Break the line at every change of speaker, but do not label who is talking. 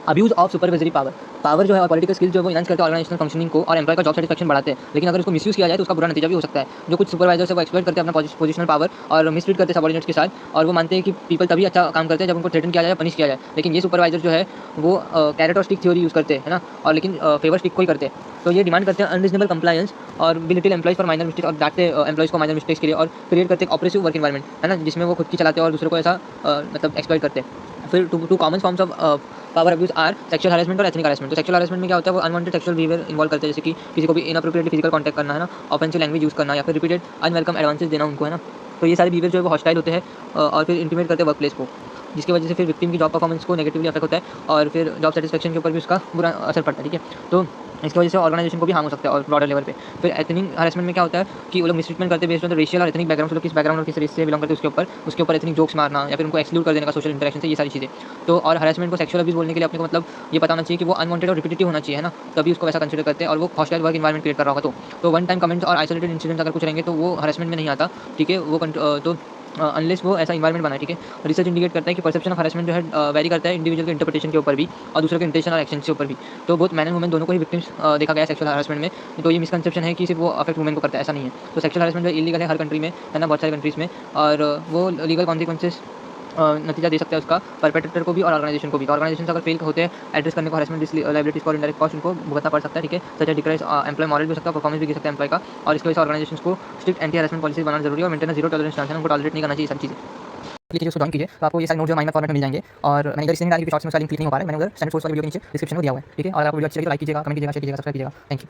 Abuse of supervisory power. Power जो है और पॉलिटिकल स्किल्स जो है वो एनहांस करते हैं ऑर्गेनाइजेशनल फंक्शनिंग को और एम्प्लॉय का जॉब सैटिस्फैक्शन बढ़ाते हैं। लेकिन अगर इसको मिसयूज़ किया जाए तो उसका बुरा नतीजा भी हो सकता है। जो कुछ सुपरवाइजर्स है वो एक्सप्लॉइट करते हैं अपना पोजिशनल पावर और मिसट्रीट करते हैं सबऑर्डिनेट्स के साथ और वो मानते हैं कि पीपल तभी अच्छा काम करते हैं जब उनको थ्रेटन किया जाए, पनिश किया जाए। लेकिन ये सुपरवाइजर जो है वो कैरेट और स्टिक थ्योरी यूज़ करते हैं, है ना? और लेकिन फेवर स्टिक को ही करते हैं। तो ये डिमांड करते हैं अनरीजनेबल कंप्लायंस और belittle employees for minor mistakes और डाँटते एम्प्लॉइज़ को माइनर मिस्टेक्स के लिए और क्रिएट करते हैं ऑपरेसिव वर्क एनवायरनमेंट, है ना? जिसमें वो खुद की चलाते हैं और दूसरों को ऐसा मतलब एक्सप्लॉइट करते हैं। फिर two common forms of power abuse are sexual harassment और एथनिक हैरेसमेंट। तो सेक्सुअल हैरेसमेंट में क्या होता है, वो अनवांटेड सेक्सुअल बिहेवियर इन्वॉल्व करते हैं, जैसे कि किसी को भी इनअप्रोप्रिएटली फिजिकल कॉन्टैक्ट करना, है ना? ऑफेंसिव लैंग्वेज यूज़ करना या फिर रिपीटेड अनवेलकम एडवांसेस देना उनको, है ना? तो ये सारे बिहेवियर जो है वो हॉस्टाइल होते हैं और फिर इंटिमेट करते हैं वर्क प्लेस को, जिसकी वजह से फिर विक्टिम की जॉब परफॉर्मेंस को नेगेटिवली अफेक्ट होता है और फिर जॉब सैटिस्फैक्शन के ऊपर भी उसका बुरा असर पड़ता है, ठीक है? तो इसकी वजह से ऑर्गेनाइजेशन को भी हार्म हो सकता है और ब्रॉडर लेवल पे। फिर एथनिक हैरेसमेंट में क्या होता है कि वो लोग मिसट्रीटमेंट करते हैं बेस्ड ऑन द रेशियल और एथनिक बैकग्राउंड, मतलब किस बैकग्राउंड और किस रेस से बिलॉन्ग करते हैं उसके ऊपर एथनिक जोक्स मारना या फिर उनको एक्सक्लूड कर देने का सोशल इंटरेक्शन से, ये सारी चीज़ें। तो और हैरेसमेंट को सेक्सुअल अब्यूज़ बोलने के लिए अपने को मतलब ये पता होना चाहिए कि वो अनवांटेड और रिपीटेटिव होना चाहिए, है ना? तभी उसको वैसा कंसीडर करते हैं और वो हॉस्टाइल वर्क एनवायरनमेंट क्रिएट कर रहा होगा तो वन टाइम कमेंट्स और आइसोलेटेड इंसिडेंट्स अगर कुछ रहेंगे तो वो हैरेसमेंट में नहीं आता, ठीक है? वो तो अनलेस वो ऐसा एनवायरनमेंट बनाए, ठीक है? रिसर्च इंडिकेट करता है कि परसेप्शन ऑफ हैरेसमेंट जो है वेरी करता है इंडिविजुअल के इंटरप्रिटेशन के ऊपर भी और दूसरों के इंटेंशन और एक्शंस के ऊपर भी। तो बोथ मैन एंड वुमेन दोनों को ही विक्टिम्स देखा गया है सेक्सुअल हैरेसमेंट में। तो ये मिसकंसेप्शन है कि सिर्फ वो अफेक्ट वुमेन को करता है, ऐसा नहीं है। तो सेक्सुअल हैरेसमेंट जो है इल्लीगल है हर कंट्री में, है ना? बहुत सारी कंट्रीज़ में और वो लीगल कॉन्सिक्वेंसेस नतीजा दे सकता है उसका परपेट्रेटर को भी और ऑर्गेनाइजेशन को भी। तो ऑर्गेनाइजेशन अगर फेल होते हैं एड्रेस करने को हैरेसमेंट लायबिलिटीज़ को और इंडायरेक्ट कॉस्ट उनको भुगतना पड़ सकता है, ठीक है? सच है डिक्राइज एम्प्लॉय मॉरल भी हो सकता है, परफॉर्मेंस भी गिर सकता है एम्प्लॉय का और इसकी वजह से ऑर्गेनाइजेशंस को स्ट्रिक्ट एंटी हैरेसमेंट पॉलिसीज बनाना जरूरी है और मेंटेन जीरो टॉलरेंस स्टैंस है, उनको टॉलरेट नहीं करना चाहिए सब चीज़ें। लीजिए उसको जॉइन कीजिए तो आपको ये सारे नोट जो माइनर फॉर्मेट में मिल जाएंगे और मैंने इधर इसलिए नहीं डाली क्योंकि शॉर्ट्स में उसका लिंक क्लिक नहीं हो पा रहा है। मैंने उधर स्टैंडर्ड सोर्स वाली वीडियो के नीचे डिस्क्रिप्शन में दिया हुआ है, ठीक है? और अगर आपको वीडियो अच्छी लगी तो लाइक कीजिएगा, कमेंट कीजिएगा, शेयर कीजिएगा, सब्सक्राइब कीजिएगा। Thank you.